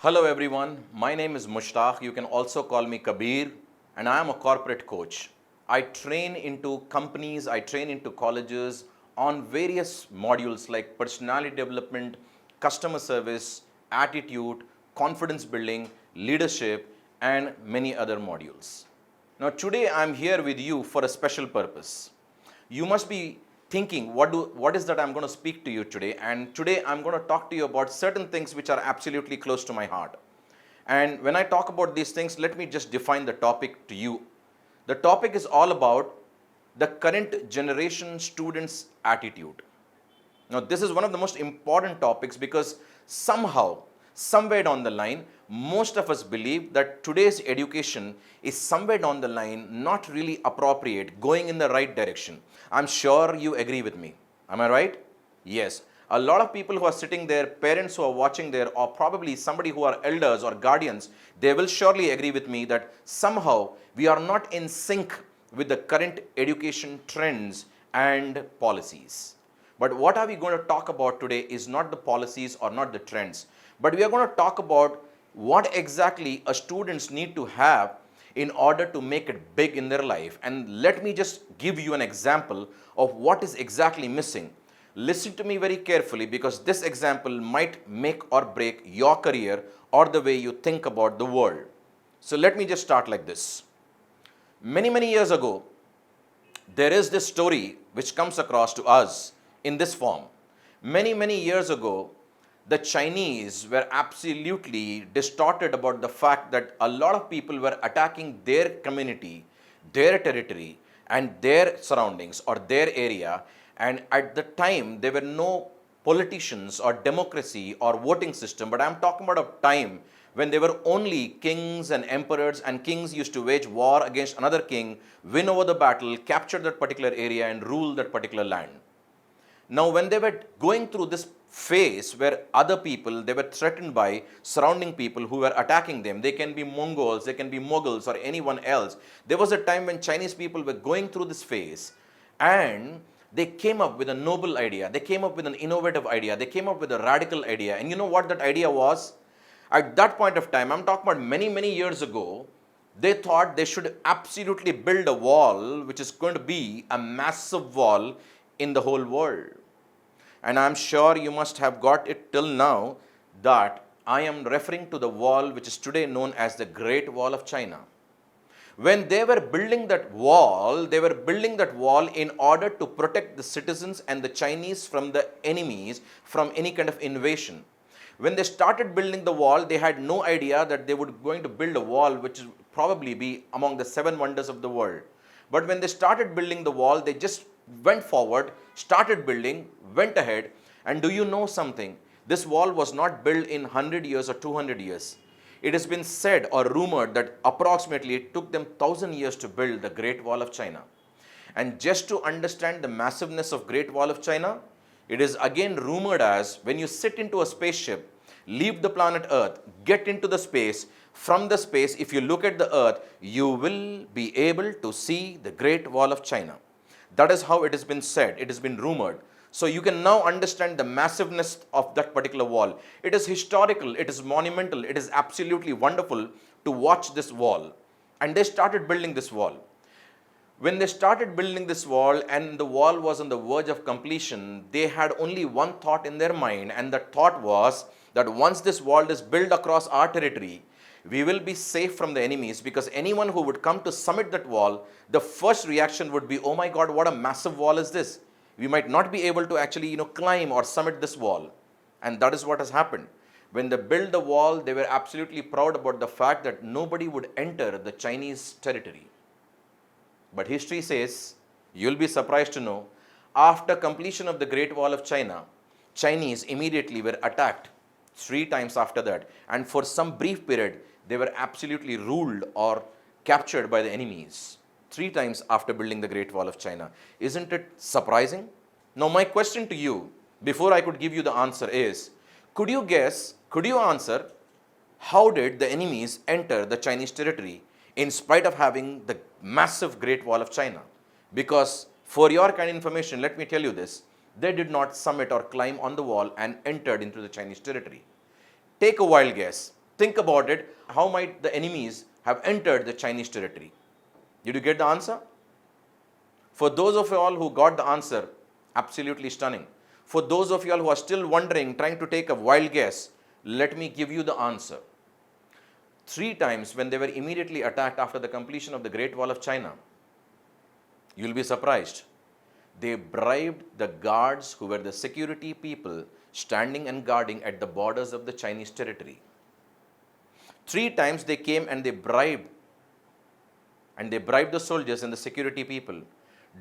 Hello everyone, my name is Mushtaq. You can also call me Kabir, and I am a corporate coach. I train into companies, I train into colleges on various modules like personality development, customer service, attitude, confidence building, leadership, and many other modules. Now, today I am here with you for a special purpose. You must be thinking, what is that I'm going to speak to you today? And today I'm going to talk to you about certain things which are absolutely close to my heart. And when I talk about these things, let me just define the topic to you. The topic is all about the current generation students' attitude. Now, this is one of the most important topics because somehow, somewhere down the line, most of us believe that today's education is somewhere down the line not really appropriate, going in the right direction. I'm sure you agree with me. Am I right? Yes. A lot of people who are sitting there, parents who are watching there, or probably somebody who are elders or guardians, they will surely agree with me that somehow we are not in sync with the current education trends and policies. But what are we going to talk about today is not the policies or not the trends, but we are going to talk about what exactly a students need to have in order to make it big in their life. And let me just give you an example of what is exactly missing. Listen to me very carefully because this example might make or break your career or the way you think about the world. So let me just start like this. Many years ago, there is this story which comes across to us in this form. Many years ago, the Chinese were absolutely distorted about the fact that a lot of people were attacking their community, their territory, and their surroundings or their area. And at the time, there were no politicians or democracy or voting system, but I'm talking about a time when there were only kings and emperors, and kings used to wage war against another king, win over the battle, capture that particular area, and rule that particular land. Now, when they were going through this phase where other people, they were threatened by surrounding people who were attacking them, they can be Mongols, they can be Mughals, or anyone else. There was a time when Chinese people were going through this phase and they came up with a noble idea, they came up with an innovative idea, they came up with a radical idea. And you know what that idea was? At that point of time, I'm talking about many years ago, they thought they should absolutely build a wall which is going to be a massive wall in the whole world. And I'm sure you must have got it till now that I am referring to the wall which is today known as the Great Wall of China. When they were building that wall, they were building that wall in order to protect the citizens and the Chinese from the enemies, from any kind of invasion. When they started building the wall, they had no idea that they would going to build a wall which would probably be among the 7 wonders of the world. But when they started building the wall, they just went forward, started building, went ahead. And do you know something? This wall was not built in 100 years or 200 years. It has been said or rumored that approximately it took them 1,000 years to build the Great Wall of China. And just to understand the massiveness of Great Wall of China, it is again rumored as when you sit into a spaceship, leave the planet Earth, get into the space, from the space, if you look at the Earth, you will be able to see the Great Wall of China. That is how it has been said, it has been rumored. So you can now understand the massiveness of that particular wall. It is historical, it is monumental, it is absolutely wonderful to watch this wall. And they started building this wall. When they started building this wall and the wall was on the verge of completion, they had only one thought in their mind, and that thought was that once this wall is built across our territory, we will be safe from the enemies, because anyone who would come to summit that wall, the first reaction would be, oh my God, what a massive wall is this? We might not be able to actually climb or summit this wall. And that is what has happened. When they built the wall, they were absolutely proud about the fact that nobody would enter the Chinese territory. But history says, you'll be surprised to know, after completion of the Great Wall of China, Chinese immediately were attacked 3 times after that. And for some brief period, they were absolutely ruled or captured by the enemies 3 times after building the Great Wall of China. Isn't it surprising? Now, my question to you, before I could give you the answer is, could you guess, could you answer, how did the enemies enter the Chinese territory in spite of having the massive Great Wall of China? Because for your kind of information, let me tell you this, they did not summit or climb on the wall and entered into the Chinese territory. Take a wild guess. Think about it. How might the enemies have entered the Chinese territory? Did you get the answer? For those of you all who got the answer, absolutely stunning. For those of you all who are still wondering, trying to take a wild guess, let me give you the answer. 3 times when they were immediately attacked after the completion of the Great Wall of China, you'll be surprised. They bribed the guards who were the security people standing and guarding at the borders of the Chinese territory. 3 times they came and they bribed the soldiers and the security people.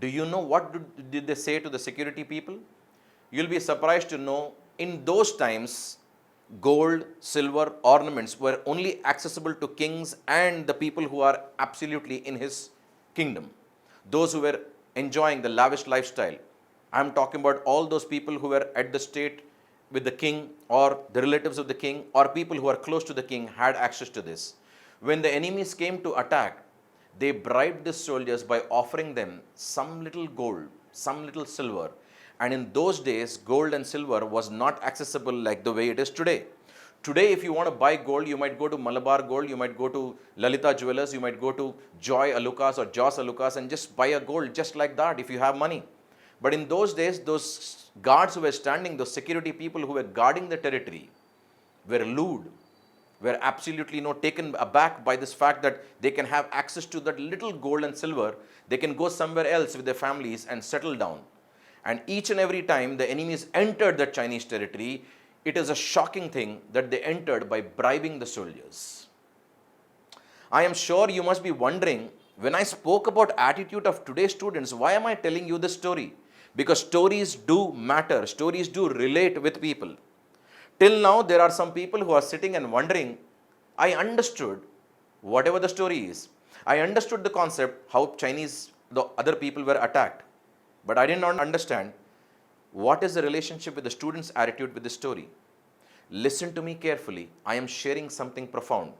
Do you know what did they say to the security people? You'll be surprised to know in those times, gold, silver, ornaments were only accessible to kings and the people who are absolutely in his kingdom. Those who were enjoying the lavish lifestyle. I'm talking about all those people who were at the state with the king or the relatives of the king or people who are close to the king had access to this. When the enemies came to attack, they bribed the soldiers by offering them some little gold, some little silver. And in those days, gold and silver was not accessible like the way it is today. Today, if you want to buy gold, you might go to Malabar Gold, you might go to Lalita Jewelers, you might go to Joy Alucas or Joss Alucas and just buy a gold just like that if you have money. But in those days, those guards who were standing, those security people who were guarding the territory were lewd, were absolutely taken aback by this fact that they can have access to that little gold and silver. They can go somewhere else with their families and settle down. And each and every time the enemies entered the Chinese territory, it is a shocking thing that they entered by bribing the soldiers. I am sure you must be wondering, when I spoke about attitude of today's students, why am I telling you this story? Because stories do matter, stories do relate with people. Till now, there are some people who are sitting and wondering, I understood whatever the story is. I understood the concept, how the other people were attacked. But I did not understand what is the relationship with the student's attitude with the story. Listen to me carefully. I am sharing something profound.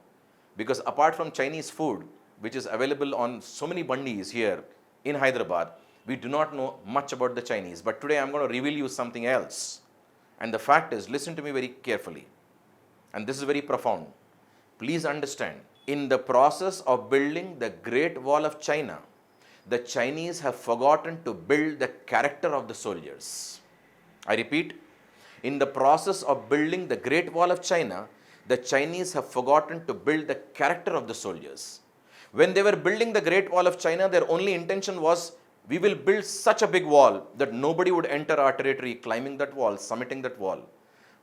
Because apart from Chinese food, which is available on so many bandis here in Hyderabad, we do not know much about the Chinese. But today I'm going to reveal you something else. And the fact is, listen to me very carefully. And this is very profound. Please understand, in the process of building the Great Wall of China, the Chinese have forgotten to build the character of the soldiers. I repeat, in the process of building the Great Wall of China, the Chinese have forgotten to build the character of the soldiers. When they were building the Great Wall of China, their only intention was, we will build such a big wall that nobody would enter our territory climbing that wall, summiting that wall.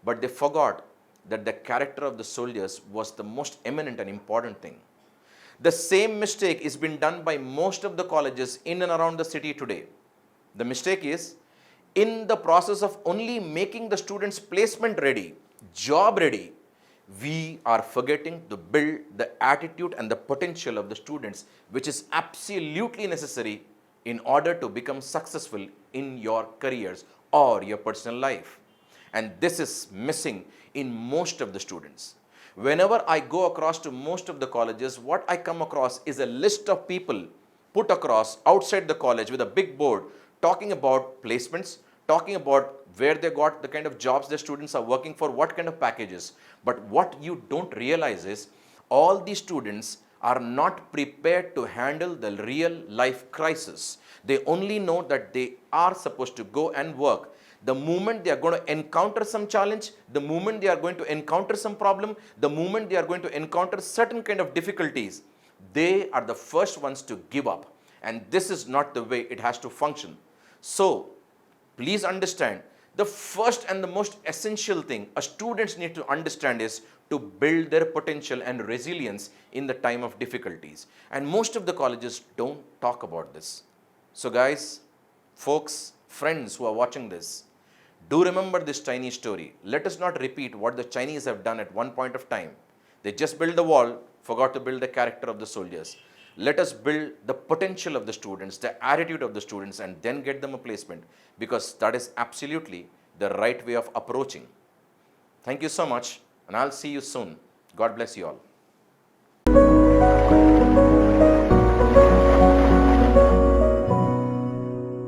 But they forgot that the character of the soldiers was the most eminent and important thing. The same mistake is being done by most of the colleges in and around the city today. The mistake is, in the process of only making the students placement ready, job ready, we are forgetting to build the attitude and the potential of the students, which is absolutely necessary in order to become successful in your careers or your personal life. And this is missing in most of the students. Whenever I go across to most of the colleges, what I come across is a list of people put across outside the college with a big board talking about placements, talking about where they got the kind of jobs their students are working for, what kind of packages. But what you don't realize is all these students are not prepared to handle the real life crisis. They only know that they are supposed to go and work. The moment they are going to encounter some challenge, the moment they are going to encounter some problem, the moment they are going to encounter certain kind of difficulties, they are the first ones to give up. And this is not the way it has to function. So, please understand, the first and the most essential thing a students need to understand is to build their potential and resilience in the time of difficulties. And most of the colleges don't talk about this. So guys, folks, friends who are watching this, do remember this Chinese story. Let us not repeat what the Chinese have done at one point of time. They just built the wall, forgot to build the character of the soldiers. Let us build the potential of the students, the attitude of the students, and then get them a placement, because that is absolutely the right way of approaching. Thank you so much, and I'll see you soon. God bless you all.